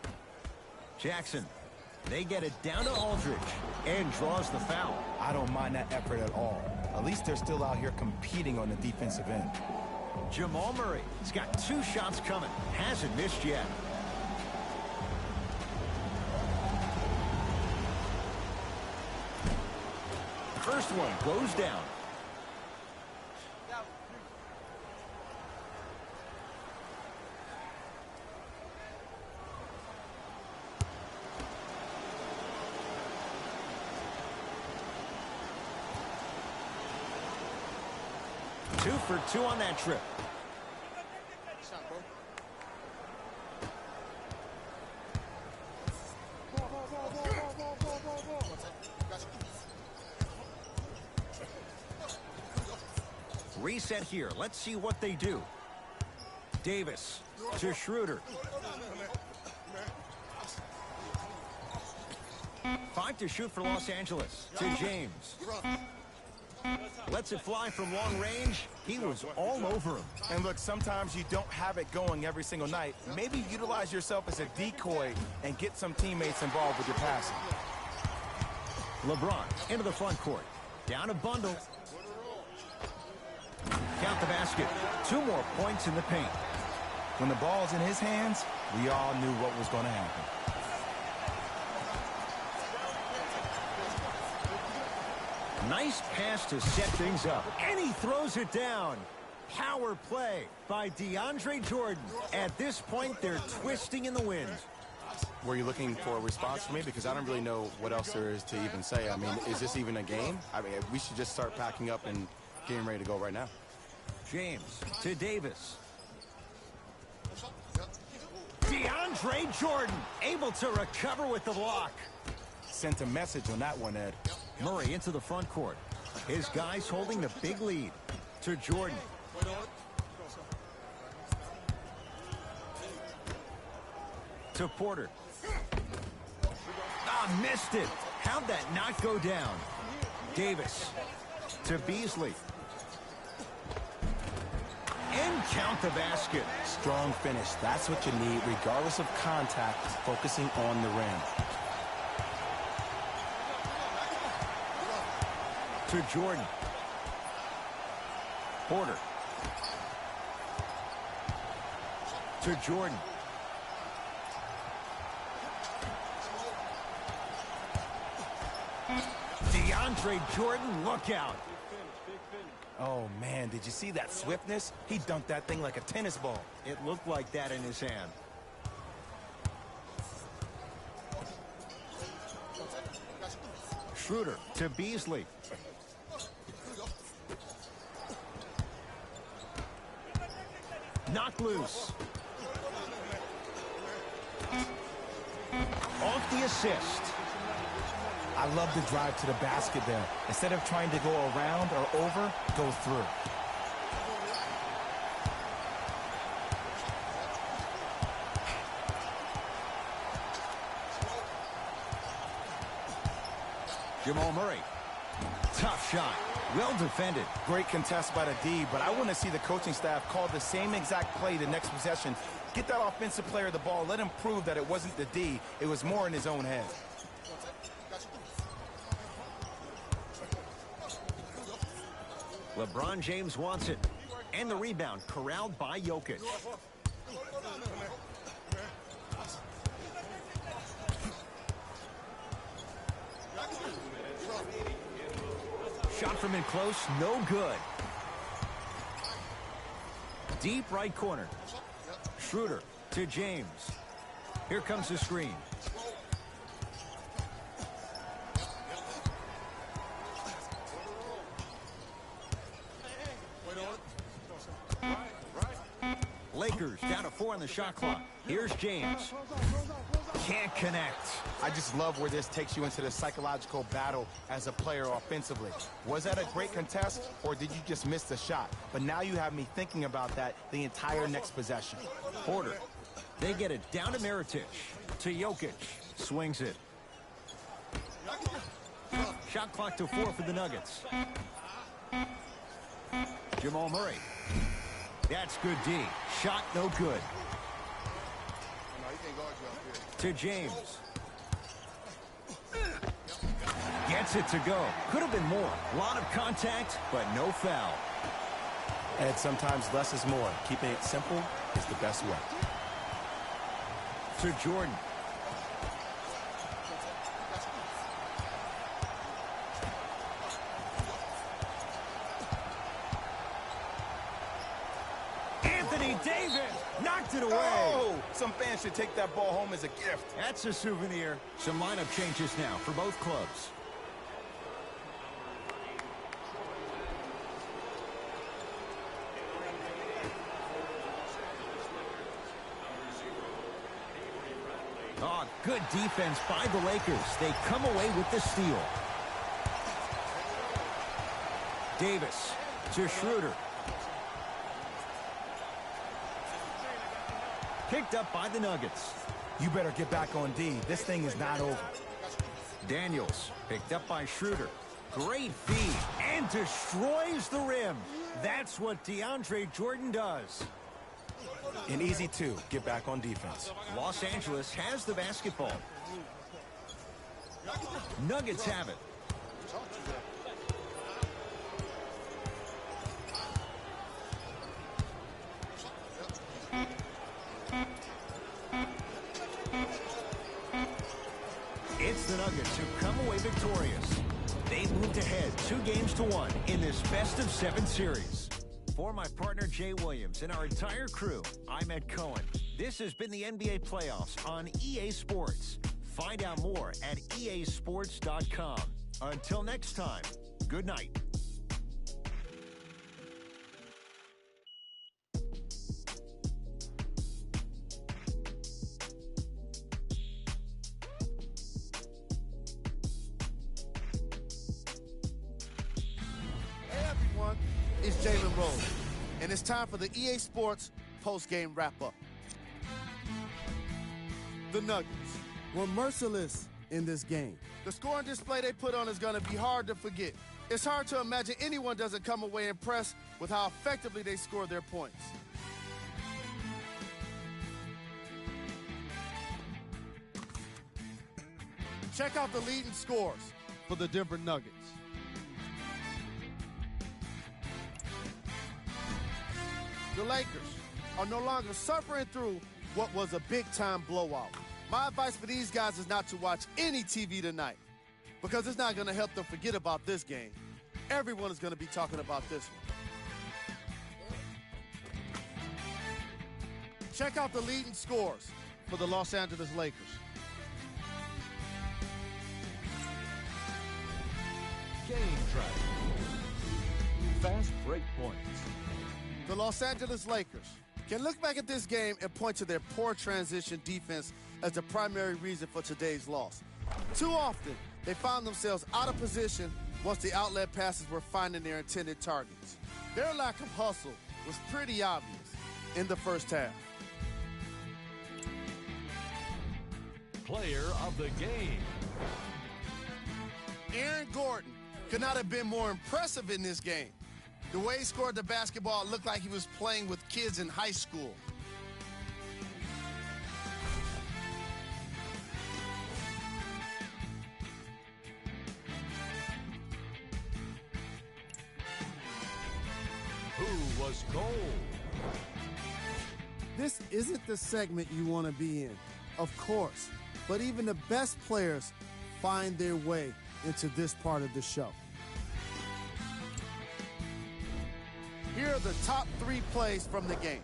Jackson. They get it down to Aldridge and draws the foul. I don't mind that effort at all. At least they're still out here competing on the defensive end. Jamal Murray has got 2 shots coming. Hasn't missed yet. First one goes down. Two for 2 on that trip. Reset here. Let's see what they do. Davis to Schroeder. 5 to shoot for Los Angeles. To James. Lets it fly from long range. He was all over him. And look, sometimes you don't have it going every single night. Maybe utilize yourself as a decoy and get some teammates involved with your passing. LeBron into the front court. Down a bundle. Count the basket. 2 more points in the paint. When the ball's in his hands, we all knew what was going to happen. Nice pass to set things up. And he throws it down. Power play by DeAndre Jordan. At this point, they're twisting in the wind. Were you looking for a response from me? Because I don't really know what else there is to even say. I mean, is this even a game? I mean, we should just start packing up and getting ready to go right now. James to Davis. DeAndre Jordan able to recover with the block. Sent a message on that one, Ed. Murray into the front court. His guys holding the big lead. To Jordan. To Porter. Missed it. How'd that not go down? Davis to Beasley. And count the basket. Strong finish. That's what you need, regardless of contact, focusing on the rim. To Jordan. Porter. To Jordan. DeAndre Jordan, look out. Oh, man, did you see that swiftness? He dunked that thing like a tennis ball. It looked like that in his hand. Schroeder to Beasley. Knocked loose. Off the assist. I love the drive to the basket there. Instead of trying to go around or over, go through. Jamal Murray. Tough shot. Well defended. Great contest by the D, but I want to see the coaching staff call the same exact play the next possession. Get that offensive player the ball. Let him prove that it wasn't the D. It was more in his own head. LeBron James wants it. And the rebound corralled by Jokic. Shot from in close, no good. Deep right corner. Schroeder to James. Here comes the screen. Lakers down to 4 on the shot clock. Here's James. Can't connect. I just love where this takes you into the psychological battle as a player offensively. Was that a great contest, or did you just miss the shot? But now you have me thinking about that the entire next possession. Porter. They get it down to Mirotic. To Jokic. Swings it. Shot clock to 4 for the Nuggets. Jamal Murray. That's good D. Shot no good. To James. Gets it to go. Could have been more. A lot of contact, but no foul. And sometimes less is more. Keeping it simple is the best way. To Jordan. Anthony Davis knocked it away. Oh! Some fans should take that ball home as a gift. That's a souvenir. Some lineup changes now for both clubs. Oh, good defense by the Lakers. They come away with the steal. Davis to Schroeder. Picked up by the Nuggets. You better get back on D. This thing is not over. Daniels picked up by Schroeder. Great feed and destroys the rim. That's what DeAndre Jordan does. An easy 2. Get back on defense. Los Angeles has the basketball. Nuggets have it. It's the Nuggets who come away victorious. They moved ahead 2-1 in this best-of-7 series. For my partner Jay Williams and our entire crew, I'm Ed Cohen. This has been the NBA Playoffs on EA Sports. Find out more at easports.com. Until next time, good night. It's Jalen Rose, and it's time for the EA Sports post-game wrap-up. The Nuggets were merciless in this game. The scoring display they put on is going to be hard to forget. It's hard to imagine anyone doesn't come away impressed with how effectively they scored their points. Check out the leading scores for the Denver Nuggets. The Lakers are no longer suffering through what was a big-time blowout. My advice for these guys is not to watch any TV tonight, because it's not going to help them forget about this game. Everyone is going to be talking about this one. Check out the leading scores for the Los Angeles Lakers. Game track. Fast break points. The Los Angeles Lakers can look back at this game and point to their poor transition defense as the primary reason for today's loss. Too often, they found themselves out of position once the outlet passes were finding their intended targets. Their lack of hustle was pretty obvious in the first half. Player of the game. Aaron Gordon could not have been more impressive in this game. The way he scored the basketball looked like he was playing with kids in high school. Who was gold? This isn't the segment you want to be in, of course, but even the best players find their way into this part of the show. Here are the top 3 plays from the game.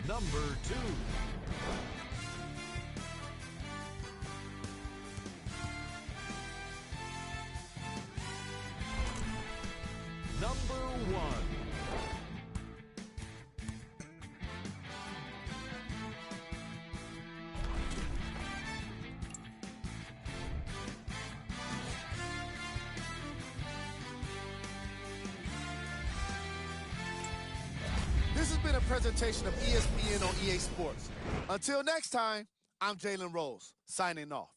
Number 2. Number 1. presentation of ESPN on EA Sports. Until next time, I'm Jalen Rose, signing off.